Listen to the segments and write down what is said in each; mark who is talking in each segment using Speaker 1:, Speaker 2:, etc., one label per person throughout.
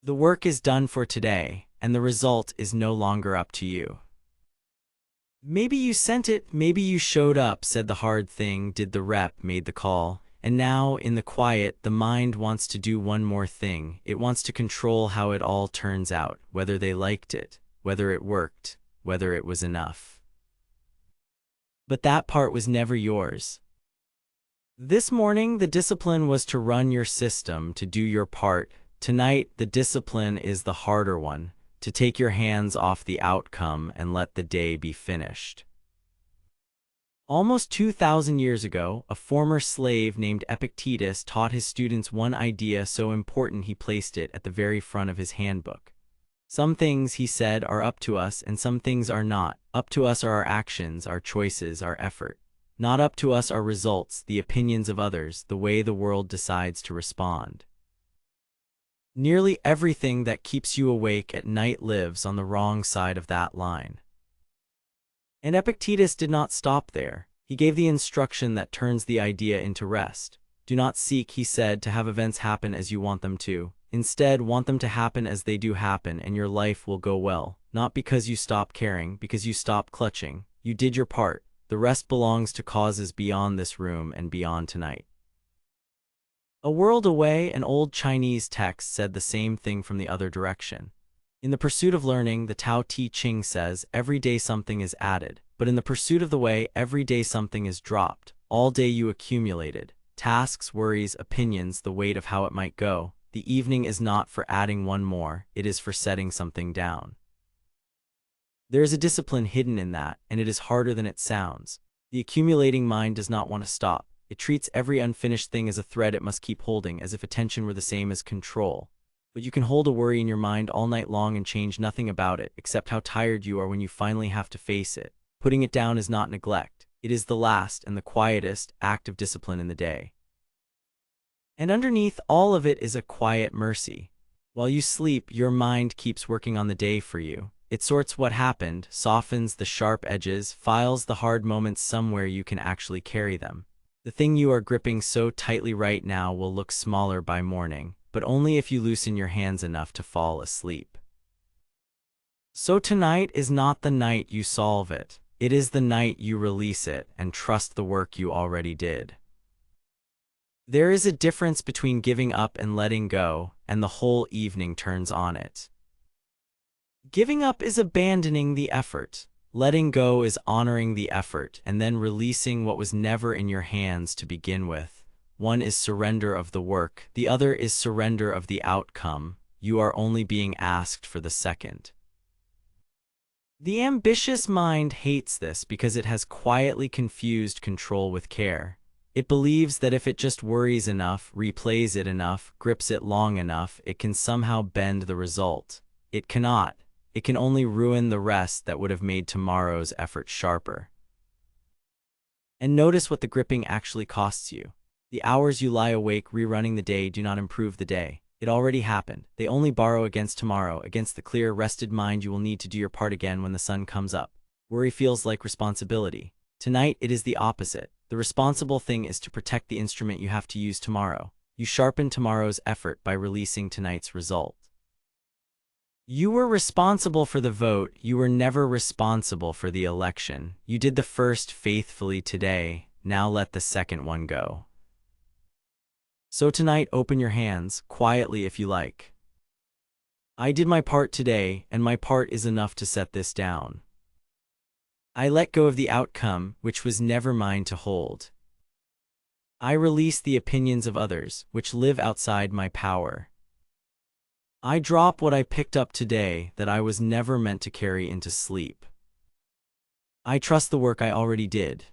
Speaker 1: The work is done for today, and the result is no longer up to you. Maybe you sent it, maybe you showed up, said the hard thing, did the rep, made the call, and now, in the quiet, the mind wants to do one more thing. It wants to control how it all turns out, whether they liked it, whether it worked, whether it was enough. But that part was never yours. This morning, the discipline was to run your system, to do your part. Tonight, the discipline is the harder one, to take your hands off the outcome and let the day be finished. Almost 2,000 years ago, a former slave named Epictetus taught his students one idea so important he placed it at the very front of his handbook. Some things, he said, are up to us, and some things are not. Up to us are our actions, our choices, our effort. Not up to us are results, the opinions of others, the way the world decides to respond. Nearly everything that keeps you awake at night lives on the wrong side of that line. And Epictetus did not stop there. He gave the instruction that turns the idea into rest. Do not seek, he said, to have events happen as you want them to. Instead, want them to happen as they do happen, and your life will go well. Not because you stop caring, because you stop clutching. You did your part. The rest belongs to causes beyond this room and beyond tonight. A world away, an old Chinese text said the same thing from the other direction. In the pursuit of learning, the Tao Te Ching says, every day something is added. But in the pursuit of the way, every day something is dropped. All day you accumulated. Tasks, worries, opinions, the weight of how it might go. The evening is not for adding one more, it is for setting something down. There is a discipline hidden in that, and it is harder than it sounds. The accumulating mind does not want to stop. It treats every unfinished thing as a thread it must keep holding, as if attention were the same as control. But you can hold a worry in your mind all night long and change nothing about it, except how tired you are when you finally have to face it. Putting it down is not neglect. It is the last and the quietest act of discipline in the day. And underneath all of it is a quiet mercy. While you sleep, your mind keeps working on the day for you. It sorts what happened, softens the sharp edges, files the hard moments somewhere you can actually carry them. The thing you are gripping so tightly right now will look smaller by morning, but only if you loosen your hands enough to fall asleep. So tonight is not the night you solve it. It is the night you release it and trust the work you already did. There is a difference between giving up and letting go, and the whole evening turns on it. Giving up is abandoning the effort. Letting go is honoring the effort and then releasing what was never in your hands to begin with. One is surrender of the work, the other is surrender of the outcome. You are only being asked for the second. The ambitious mind hates this because it has quietly confused control with care. It believes that if it just worries enough, replays it enough, grips it long enough, it can somehow bend the result. It cannot. It can only ruin the rest that would have made tomorrow's effort sharper. And notice what the gripping actually costs you. The hours you lie awake rerunning the day do not improve the day. It already happened. They only borrow against tomorrow, against the clear, rested mind you will need to do your part again when the sun comes up. Worry feels like responsibility. Tonight, it is the opposite. The responsible thing is to protect the instrument you have to use tomorrow. You sharpen tomorrow's effort by releasing tonight's result. You were responsible for the vote. You were never responsible for the election. You did the first faithfully today. Now let the second one go. So tonight, open your hands, quietly if you like. I did my part today, and my part is enough to set this down. I let go of the outcome, which was never mine to hold. I release the opinions of others, which live outside my power. I drop what I picked up today that I was never meant to carry into sleep. I trust the work I already did.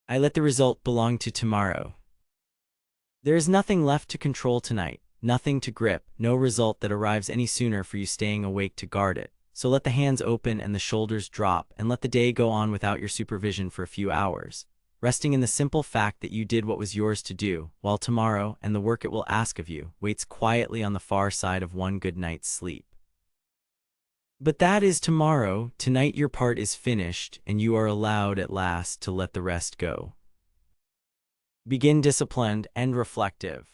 Speaker 1: I let the result belong to tomorrow. There is nothing left to control tonight, nothing to grip, no result that arrives any sooner for you staying awake to guard it. So let the hands open and the shoulders drop, and let the day go on without your supervision for a few hours, resting in the simple fact that you did what was yours to do, while tomorrow, and the work it will ask of you, waits quietly on the far side of one good night's sleep. But that is tomorrow. Tonight your part is finished, and you are allowed at last to let the rest go. Begin disciplined and reflective.